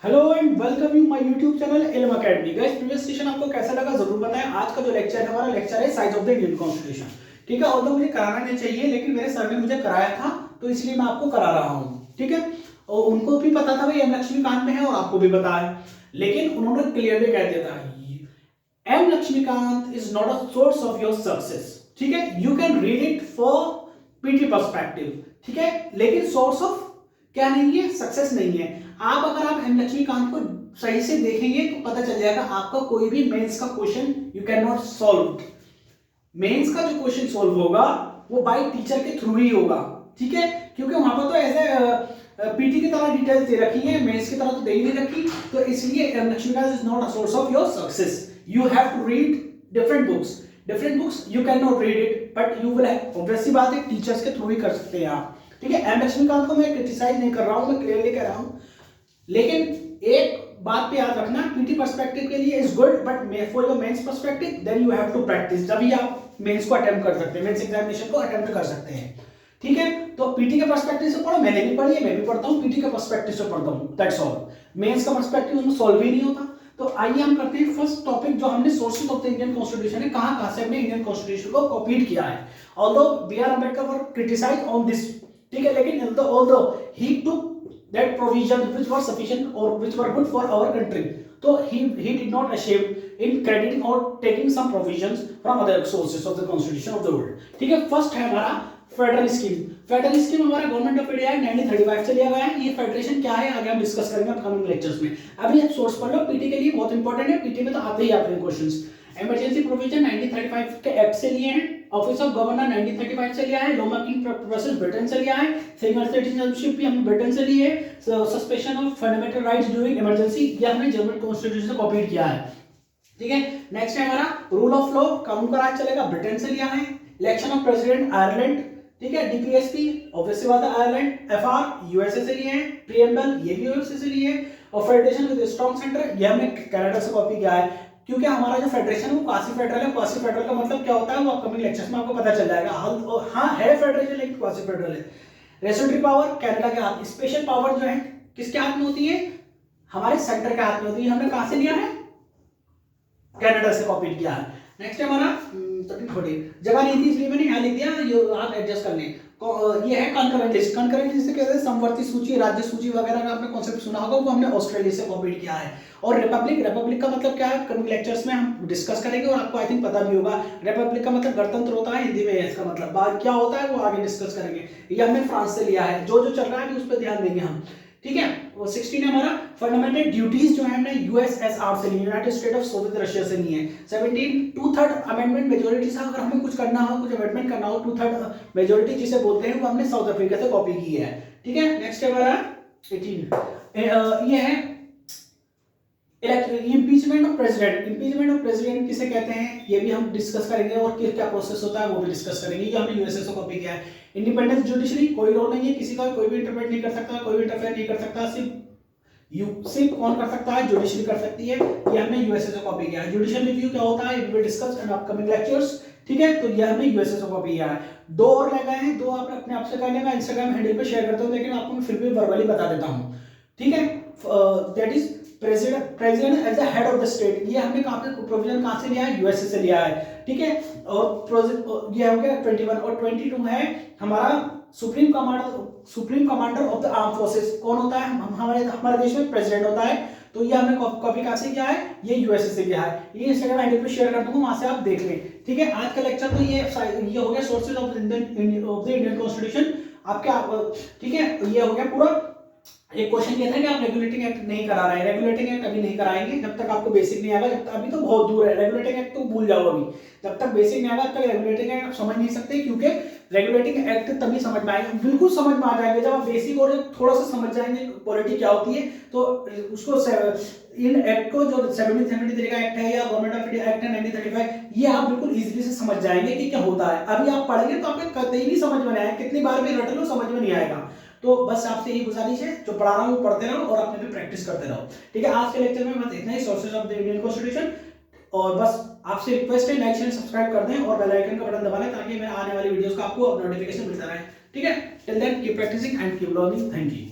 Hello and welcome you my YouTube channel इल्म academy. Guys previous session आपको कैसा लगा जरूर बताएं। आज का जो लेक्चर है हमारा लेक्चर है size of the Indian constitution. ठीक है, और तो मुझे कराना नहीं चाहिए लेकिन मेरे सर ने मुझे कराया था तो इसलिए मैं आपको करा रहा हूँ। ठीक है, और उनको भी पता था भाई एम लक्ष्मीकांत में है और आपको भी पता है, लेकिन उन्होंने क्लियरली कह दिया था M Laxmikanth is not a source of your success. ठीक है, you can read it for PT perspective. ठीक है, लेकिन सोर्स ऑफ क्या नहीं है, सक्सेस नहीं है। आप अगर आप एम लक्ष्मीकांत को सही से देखेंगे तो पता चल जाएगा आपका कोई भी मेंस का question you can not solve. Mains का जो क्वेश्चन सॉल्व होगा वो बाय टीचर के थ्रू ही होगा। ठीक है, क्योंकि वहां पर तो ऐसे पीटी की तरह डिटेल्स दे रखी है, मेंस की तरह तो दे ही नहीं रखी, तो इसलिए M Laxmikanth is not a source of your success. You have to read different books you can not read it, but you will have, obviously बात है टीचर्स के थ्रू ही कर सकते हैं आप। ठीक है, एम लक्ष्मीकांत को मैं क्रिटिसाइज नहीं कर रहा हूं, मैं क्लियरली कह रहा हूं, लेकिन एक बात पे याद रखना, पीटी पर्सपेक्टिव के लिए is good but for your mains perspective then you have to practise, जब ही आप मेंस को अटेम्प्ट कर सकते हैं, मेंस एग्जामिनेशन को अटेम्प्ट कर सकते हैं। ठीक है, तो पीटी के पर्सपेक्टिव से पढ़ो, मैंने भी पढ़ी है, मैं भी पढ़ता हूं, पीटी के पर्सपेक्टिव से पढ़ता हूं, दैट्स ऑल। मेंस का पर्सपेक्टिव उसमें सॉल्व ही नहीं होता। तो आइए हम करते हैं फर्स्ट टॉपिक, जो हमने sources of the Indian constitution है, कहां से हमने इंडियन कॉन्स्टिट्यूशन को कॉपीड किया है। Although B R Ambedkar were criticised on this, ठीक है, लेकिन although he took that provisions which were sufficient or which were good for our country, so he did not ashamed in crediting or taking some provisions from other sources of the constitution of the world. ठीक है, first है हमारा federal scheme. Federal scheme हमारा government of India 1935 से लिया गया है। ये फेडरेशन क्या है आगे हम डिस्कस करेंगे अपकमिंग लेक्चर्स में। अभी आप सोर्स पढ़ लो, पीटी के लिए बहुत इंपॉर्टेंट है, पीटी में तो आते ही आते हैं क्वेश्चंस। इमरजेंसी प्रोविजन 1935 के एक्ट से लिए हैं, ऑफिस ऑफ गवर्नर 1935 से लिया है, लॉ मेकिंग प्रोसेस ब्रिटेन से लिया है, सिंगल सिटीजनशिप भी हमने ब्रिटेन से ली है, suspension of fundamental rights during emergency ये हमने जर्मन कॉन्स्टिट्यूशन से कॉपी किया है। ठीक है, नेक्स्ट है हमारा रूल ऑफ लॉ, कानून का राज चलेगा, ब्रिटेन से लिया है। इलेक्शन ऑफ प्रेसिडेंट आयरलैंड, ठीक है, डीपीएसपी ऑब्वियसली बात है आयरलैंड, एफआर यूएसए से लिए हैं, प्रीएम्बल ये भी यूएसए से लिए है, और फेडरेशन विद स्ट्रांग सेंटर ये हमने कनाडा से कॉपी किया है। क्योंकि हमारा जो फेडरेशन है वो क्वासी फेडरल है। क्वासी फेडरल का मतलब क्या होता है वो अपकमिंग लेक्चर्स में आपको पता चल जाएगा। हाँ है फेडरेशन लेकिन क्वासी फेडरल है। रेस्ट्रिक्टिव पावर कनाडा के हाथ, स्पेशल पावर जो है किसके हाथ में होती है, हमारे सेंटर के हाथ में होती है। हमने कहां से लिया है, कनाडा से कॉपी किया है। नेक्स्ट है हमारा जगह नहीं थी इसलिए मैंने यहाँ लिख दिया, ये आप एडजस्ट कर लें। ये है कंकरेंट लिस्ट। कंकरेंट लिस्ट कहते हैं समवर्ती सूची, राज्य सूची वगैरह का आपने कॉन्सेप्ट सुना होगा, वो हमने ऑस्ट्रेलिया से कॉपी किया है। और रिपब्लिक, रिपब्लिक का मतलब क्या है कमिंग लेक्चर्स में हम डिस्कस करेंगे और आपको आई थिंक पता भी होगा। रिपब्लिक का मतलब गणतंत्र होता है हिंदी में, इसका मतलब बाद क्या होता है वो आगे डिस्कस करेंगे। ये हमने फ्रांस से लिया है, जो चल रहा है उस पर ध्यान देंगे हम। ठीक है, वो 16 है हमारा फंडामेंटल ड्यूटीज जो है हमने यूएसएसआर से ली, United State of Soviet Russia से ली है। 17 2/3 अमेंडमेंट मेजोरिटी से अगर हमें कुछ करना हो, कुछ अमेंडमेंट करना हो, 2/3 मेजोरिटी जिसे बोलते हैं वो हमने साउथ अफ्रीका से कॉपी की है। ठीक है, नेक्स्ट है हमारा 18 ये है impeachment of president. Impeachment of president किसे कहते हैं ये भी हम डिस्कस करेंगे और क्या प्रोसेस होता है वो भी डिस्कस करेंगे। ये हमने यूएसए से कॉपी किया है। इंडिपेंडेंस जुडिशरी, कोई रोल नहीं है किसी का, कोई भी इंटरप्रेट नहीं कर सकता, कोई भी इंटरफेयर नहीं कर सकता, सिर्फ कौन कर सकता है, जुडिशरी कर सकती है। ये हमने यूएसए से कॉपी किया है। जुडिशियल रिव्यू क्या होता है we will discuss in upcoming lectures. ठीक है, तो ये हमने यूएसए से कॉपी किया है। दो और रह गए हैं, दो आप अपने आप से कर लेना, इंस्टाग्राम हैंडल पे शेयर करता हूं लेकिन आपको मैं फिर भी वर्बली बता देता हूं। ठीक है, that is president as the head of the state, ये हमने कहां पे प्रोविजन कहां से लिया है, यूएसए से लिया है। ठीक है, और ये हो गया 21 और 22 है हमारा supreme commander of the arm forces. कौन होता है, हमारे देश में प्रेसिडेंट होता है। तो ये हमने कॉपी कहां से किया है, ये यूएसए से किया है। ये इंस्टाग्राम हैंडल पे शेयर कर दूंगा, वहां से आप देख लें। ठीक है, आज का लेक्चर तो ये हो गया sources of the Indian constitution आपके। ठीक है, ये हो गया पूरा। एक क्वेश्चन ये था कि आप रेगुलेटिंग एक्ट नहीं करा रहे हैं, रेगुलेटिंग एक्ट अभी नहीं कराएंगे जब तक आपको बेसिक नहीं आएगा, जब तक अभी तो बहुत दूर है, रेगुलेटिंग एक्ट तो भूल जाओ अभी, जब तक बेसिक नहीं आएगा तब तक रेगुलेटिंग एक्ट आप समझ नहीं सकते, क्योंकि रेगुलेटिंग एक्ट तभी समझ में आएगा, बिल्कुल समझ में आ जाएंगे जब आप बेसिक और थोड़ा सा समझ जाएंगे पॉलिटी क्या होती है। तो उसको इन एक्ट को जो 1773 का एक्ट है या गवर्नमेंट ऑफ इंडिया एक्ट है 1935, ये आप बिल्कुल इजीली से समझ जाएंगे कि क्या होता है। अभी आप पढ़ेंगे तो आपको कतई नहीं समझ में आएगा, कितनी बार भी रट लो समझ में नहीं आएगा। तो बस आपसे यही गुजारिश है, जो पढ़ा रहा हूँ पढ़ते रहो और अपने भी प्रैक्टिस करते रहो। ठीक है, आज के लेक्चर में बस इतना ही, sources of the Indian constitution. और बस आपसे रिक्वेस्ट है लाइक शेयर सब्सक्राइब कर दें और बेल आइकन का बटन दबा लें ताकि मेरे आने वाली वीडियोस का आपको नोटिफिकेशन मिलता रहे। ठीक है, till then keep practising and keep learning. Thank you.